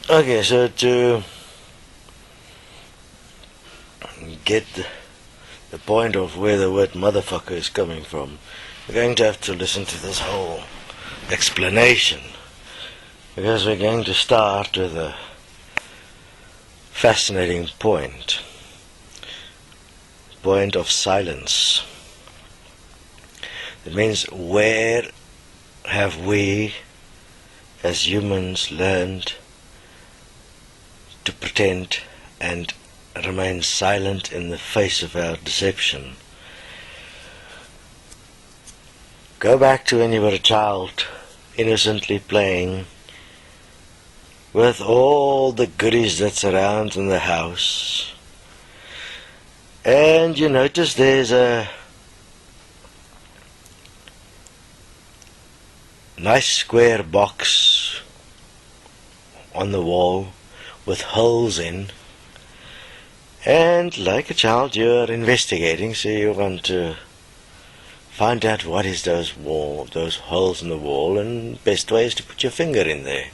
Okay, so to get the point of where the word motherfucker is coming from, we're going to have to listen to this whole explanation, because we're going to start with a fascinating point of silence. It means, where have we as humans learned to pretend and remain silent in the face of our deception? Go back to when you were a child, innocently playing with all the goodies that surround in the house, and you notice there's a nice square box on the wall with holes in, and like a child you're investigating, so you want to find out what is those holes in the wall, and best way is to put your finger in there.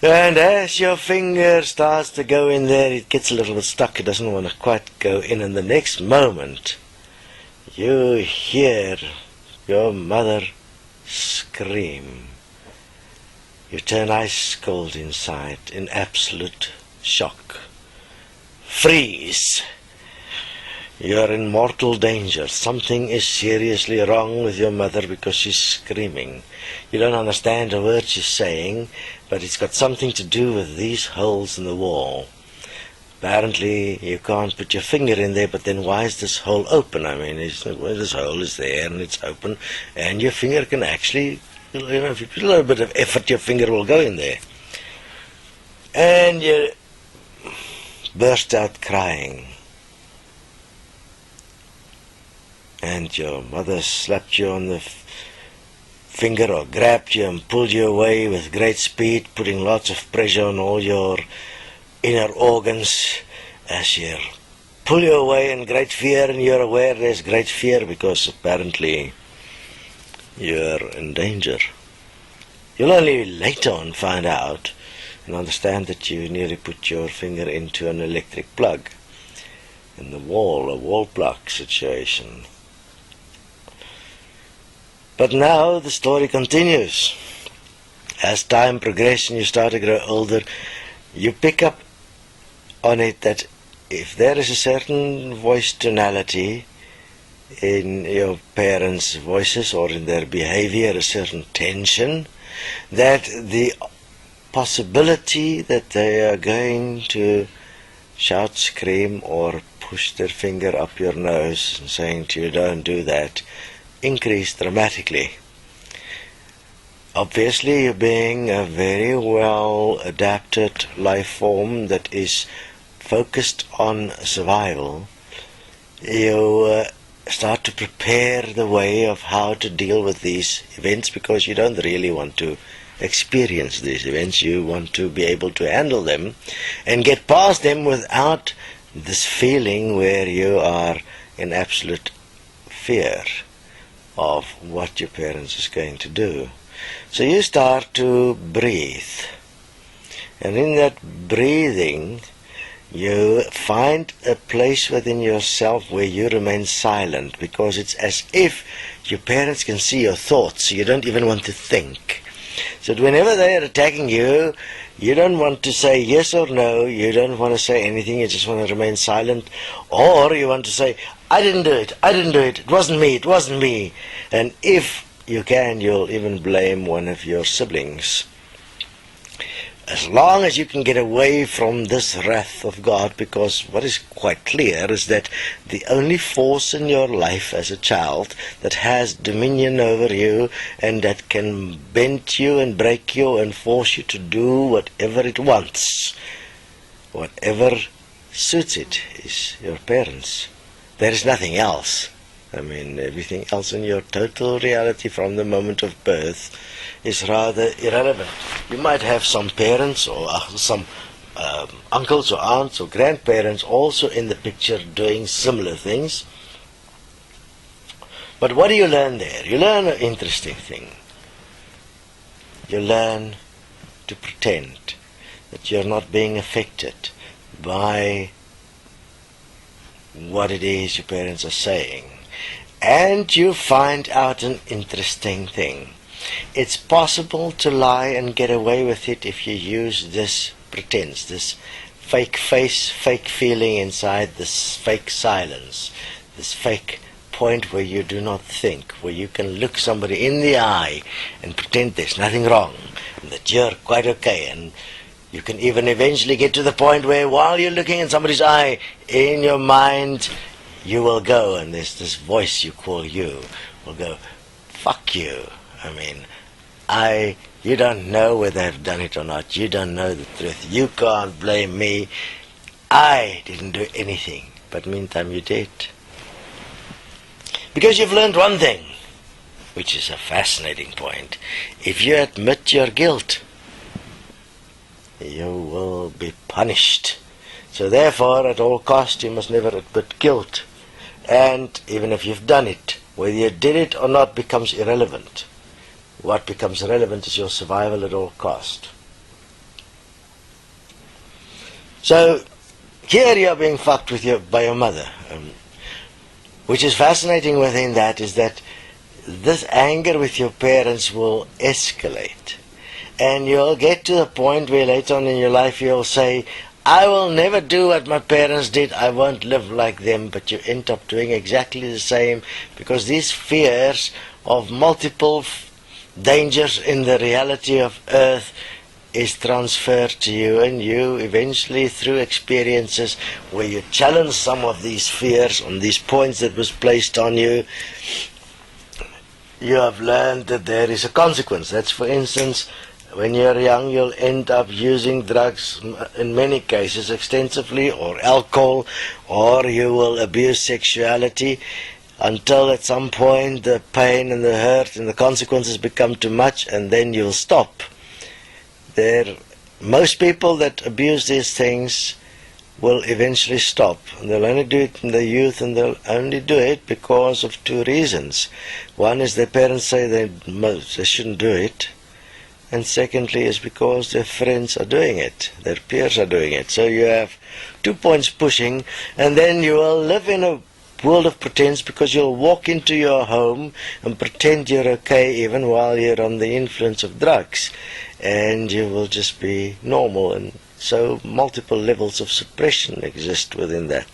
And as your finger starts to go in there, it gets a little bit stuck, it doesn't want to quite go in, and the next moment you hear your mother scream. You turn ice cold inside, in absolute shock. Freeze! You're in mortal danger. Something is seriously wrong with your mother because she's screaming. You don't understand a word she's saying, but it's got something to do with these holes in the wall. Apparently you can't put your finger in there, but then why is this hole open? I mean, this hole is there and it's open, and your finger can actually, if you put a little bit of effort, your finger will go in there. And you burst out crying. And your mother slapped you on the finger or grabbed you and pulled you away with great speed, putting lots of pressure on all your inner organs as she pull you away in great fear, and you're aware there's great fear because apparently you're in danger. You'll only later on find out and understand that you nearly put your finger into an electric plug in the wall, a wall-plug situation. But now the story continues. As time progresses and you start to grow older, you pick up on it that if there is a certain voice tonality in your parents' voices or in their behavior, a certain tension, that the possibility that they are going to shout, scream, or push their finger up your nose and saying to you, don't do that, increased dramatically. Obviously, you being a very well adapted life form that is focused on survival, you start to prepare the way of how to deal with these events, because you don't really want to experience these events. You want to be able to handle them and get past them without this feeling where you are in absolute fear of what your parents is going to do. So you start to breathe, and in that breathing you find a place within yourself where you remain silent, because it's as if your parents can see your thoughts, so you don't even want to think. So whenever they are attacking you, you don't want to say yes or no, you don't want to say anything, you just want to remain silent, or you want to say, I didn't do it, it wasn't me. And if you can, you'll even blame one of your siblings. As long as you can get away from this wrath of God, because what is quite clear is that the only force in your life as a child that has dominion over you and that can bend you and break you and force you to do whatever it wants, whatever suits it, is your parents. There is nothing else. I mean, everything else in your total reality from the moment of birth is rather irrelevant. You might have some parents or some uncles or aunts or grandparents also in the picture doing similar things. But what do you learn there? You learn an interesting thing. You learn to pretend that you're not being affected by what it is your parents are saying. And you find out an interesting thing. It's possible to lie and get away with it if you use this pretense, this fake face, fake feeling inside, this fake silence, this fake point where you do not think, where you can look somebody in the eye and pretend there's nothing wrong, and that you're quite okay. And you can even eventually get to the point where while you're looking in somebody's eye, in your mind you will go, and there's this voice you call you will go, fuck you. I mean, you don't know whether I've done it or not. You don't know the truth. You can't blame me. I didn't do anything. But meantime you did. Because you've learned one thing, which is a fascinating point. If you admit your guilt, you will be punished. So therefore, at all costs, you must never admit guilt. And even if you've done it, whether you did it or not becomes irrelevant. What becomes relevant is your survival at all cost. So here you are being fucked with by your mother. Which is fascinating within that is that this anger with your parents will escalate. And you'll get to the point where later on in your life you'll say, I will never do what my parents did, I won't live like them, but you end up doing exactly the same, because these fears of multiple dangers in the reality of earth is transferred to you, and you eventually, through experiences where you challenge some of these fears on these points that was placed on you, you have learned that there is a consequence. That's, for instance, when you're young, you'll end up using drugs in many cases extensively, or alcohol, or you will abuse sexuality, until at some point the pain and the hurt and the consequences become too much, and then you'll stop. Most people that abuse these things will eventually stop. And they'll only do it in their youth, and they'll only do it because of two reasons. One is their parents say they shouldn't do it, and secondly is because their friends are doing it, their peers are doing it. So you have 2 points pushing, and then you will live in a world of pretense, because you'll walk into your home and pretend you're okay even while you're on the influence of drugs, and you will just be normal. And so multiple levels of suppression exist within that.